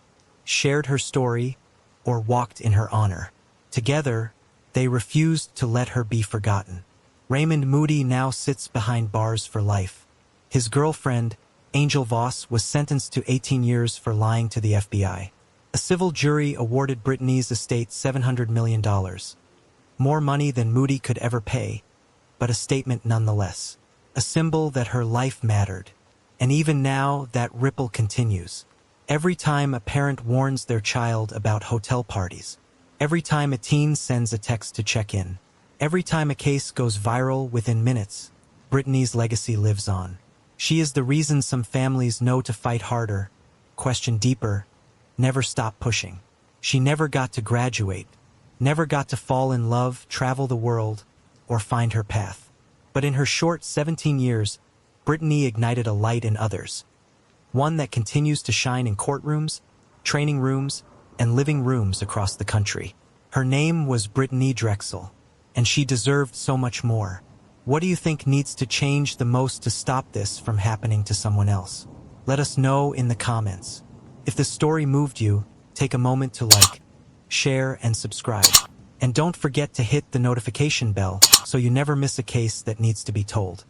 shared her story, or walked in her honor. Together, they refused to let her be forgotten. Raymond Moody now sits behind bars for life. His girlfriend, Angel Voss, was sentenced to 18 years for lying to the FBI. A civil jury awarded Brittanee's estate $700 million. More money than Moody could ever pay. but a statement nonetheless. A symbol that her life mattered. And even now, that ripple continues. Every time a parent warns their child about hotel parties, every time a teen sends a text to check in, every time a case goes viral within minutes, Brittanee's legacy lives on. She is the reason some families know to fight harder, question deeper, never stop pushing. She never got to graduate, never got to fall in love, travel the world, or find her path. But in her short 17 years, Brittanee ignited a light in others. One that continues to shine in courtrooms, training rooms, and living rooms across the country. Her name was Brittanee Drexel, and she deserved so much more. What do you think needs to change the most to stop this from happening to someone else? Let us know in the comments. If the story moved you, take a moment to like, share, and subscribe. And don't forget to hit the notification bell so you never miss a case that needs to be told.